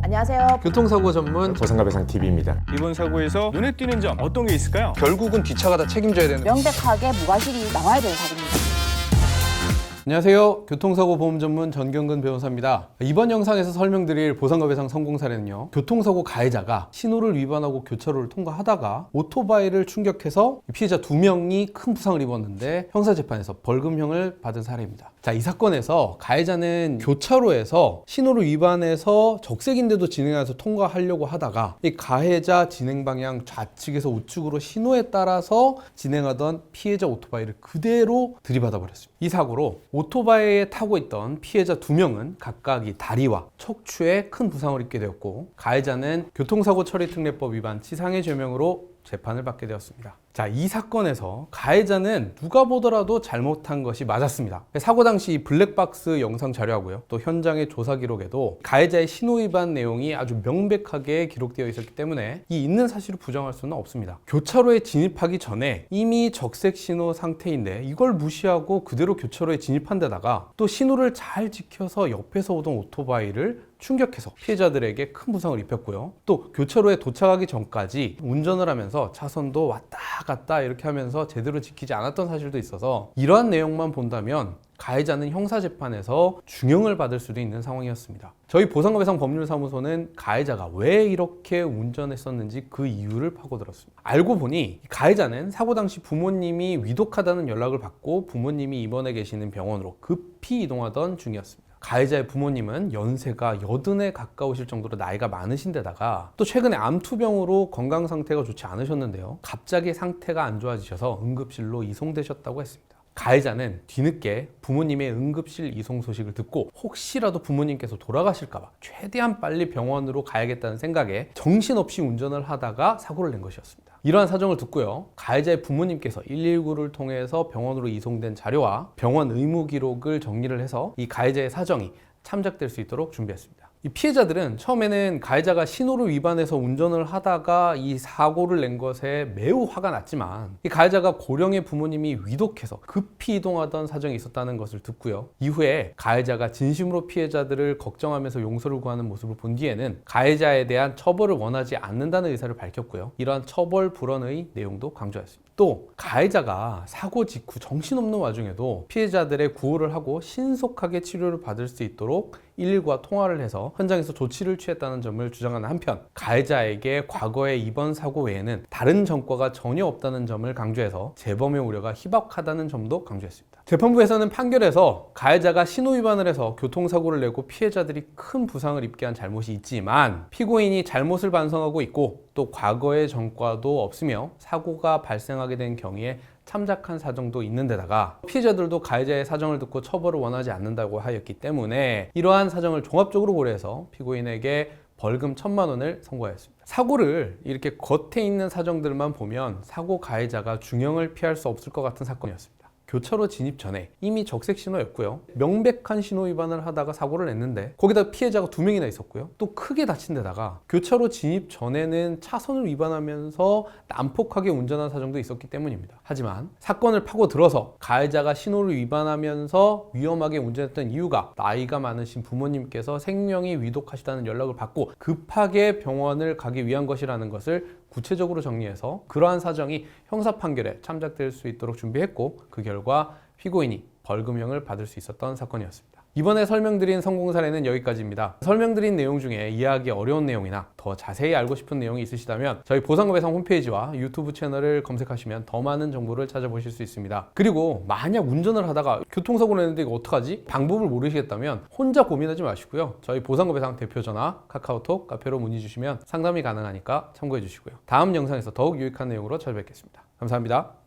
안녕하세요. 교통사고 전문 보상가배상TV입니다. 이번 사고에서 눈에 띄는 점 어떤 게 있을까요? 결국은 뒷차가 다 책임져야 되는. 명백하게 무과실이 나와야 되는 사고입니다. 안녕하세요. 교통사고 보험 전문 전경근 변호사입니다. 이번 영상에서 설명드릴 보상가배상 성공 사례는요, 교통사고 가해자가 신호를 위반하고 교차로를 통과하다가 오토바이를 충격해서 피해자 2명이 큰 부상을 입었는데 형사재판에서 벌금형을 받은 사례입니다. 자, 이 사건에서 가해자는 교차로에서 신호를 위반해서 적색인데도 진행해서 통과하려고 하다가 이 가해자 진행 방향 좌측에서 우측으로 신호에 따라서 진행하던 피해자 오토바이를 그대로 들이받아 버렸습니다. 이 사고로 오토바이에 타고 있던 피해자 2명은 각각 이 다리와 척추에 큰 부상을 입게 되었고, 가해자는 교통사고 처리특례법 위반 치상의 죄명으로 재판을 받게 되었습니다. 자, 이 사건에서 가해자는 누가 보더라도 잘못한 것이 맞았습니다. 사고 당시 블랙박스 영상 자료하고요, 또 현장의 조사 기록에도 가해자의 신호 위반 내용이 아주 명백하게 기록되어 있었기 때문에 이 있는 사실을 부정할 수는 없습니다. 교차로에 진입하기 전에 이미 적색 신호 상태인데 이걸 무시하고 그대로 교차로에 진입한 데다가 또 신호를 잘 지켜서 옆에서 오던 오토바이를 충격해서 피해자들에게 큰 부상을 입혔고요. 또 교차로에 도착하기 전까지 운전을 하면서 차선도 왔다 갔다 이렇게 하면서 제대로 지키지 않았던 사실도 있어서 이러한 내용만 본다면 가해자는 형사재판에서 중형을 받을 수도 있는 상황이었습니다. 저희 보상가배상 법률사무소는 가해자가 왜 이렇게 운전했었는지 그 이유를 파고들었습니다. 알고 보니 가해자는 사고 당시 부모님이 위독하다는 연락을 받고 부모님이 입원해 계시는 병원으로 급히 이동하던 중이었습니다. 가해자의 부모님은 연세가 80에 가까우실 정도로 나이가 많으신 데다가 또 최근에 암투병으로 건강 상태가 좋지 않으셨는데요, 갑자기 상태가 안 좋아지셔서 응급실로 이송되셨다고 했습니다. 가해자는 뒤늦게 부모님의 응급실 이송 소식을 듣고 혹시라도 부모님께서 돌아가실까봐 최대한 빨리 병원으로 가야겠다는 생각에 정신없이 운전을 하다가 사고를 낸 것이었습니다. 이러한 사정을 듣고요, 가해자의 부모님께서 119를 통해서 병원으로 이송된 자료와 병원 의무 기록을 정리를 해서 이 가해자의 사정이 참작될 수 있도록 준비했습니다. 이 피해자들은 처음에는 가해자가 신호를 위반해서 운전을 하다가 이 사고를 낸 것에 매우 화가 났지만, 이 가해자가 고령의 부모님이 위독해서 급히 이동하던 사정이 있었다는 것을 듣고요, 이후에 가해자가 진심으로 피해자들을 걱정하면서 용서를 구하는 모습을 본 뒤에는 가해자에 대한 처벌을 원하지 않는다는 의사를 밝혔고요, 이러한 처벌 불원의 내용도 강조했습니다. 또 가해자가 사고 직후 정신없는 와중에도 피해자들의 구호를 하고 신속하게 치료를 받을 수 있도록 119와 통화를 해서 현장에서 조치를 취했다는 점을 주장하는 한편, 가해자에게 과거의 이번 사고 외에는 다른 전과가 전혀 없다는 점을 강조해서 재범의 우려가 희박하다는 점도 강조했습니다. 재판부에서는 판결에서 가해자가 신호 위반을 해서 교통사고를 내고 피해자들이 큰 부상을 입게 한 잘못이 있지만 피고인이 잘못을 반성하고 있고 또 과거의 전과도 없으며 사고가 발생하게 된 경위에 참작한 사정도 있는 데다가 피해자들도 가해자의 사정을 듣고 처벌을 원하지 않는다고 하였기 때문에 이러한 사정을 종합적으로 고려해서 피고인에게 벌금 1,000만 원을 선고하였습니다. 사고를 이렇게 겉에 있는 사정들만 보면 사고 가해자가 중형을 피할 수 없을 것 같은 사건이었습니다. 교차로 진입 전에 이미 적색 신호였고요, 명백한 신호 위반을 하다가 사고를 냈는데 거기다 피해자가 2명이나 있었고요, 또 크게 다친 데다가 교차로 진입 전에는 차선을 위반하면서 난폭하게 운전한 사정도 있었기 때문입니다. 하지만 사건을 파고들어서 가해자가 신호를 위반하면서 위험하게 운전했던 이유가 나이가 많으신 부모님께서 생명이 위독하시다는 연락을 받고 급하게 병원을 가기 위한 것이라는 것을 구체적으로 정리해서 그러한 사정이 형사 판결에 참작될 수 있도록 준비했고, 그 결과 피고인이 벌금형을 받을 수 있었던 사건이었습니다. 이번에 설명드린 성공 사례는 여기까지입니다. 설명드린 내용 중에 이해하기 어려운 내용이나 더 자세히 알고 싶은 내용이 있으시다면 저희 보상가배상 홈페이지와 유튜브 채널을 검색하시면 더 많은 정보를 찾아보실 수 있습니다. 그리고 만약 운전을 하다가 교통사고를 냈는데 이거 어떡하지? 방법을 모르시겠다면 혼자 고민하지 마시고요, 저희 보상가배상 대표 전화, 카카오톡, 카페로 문의 주시면 상담이 가능하니까 참고해 주시고요. 다음 영상에서 더욱 유익한 내용으로 찾아뵙겠습니다. 감사합니다.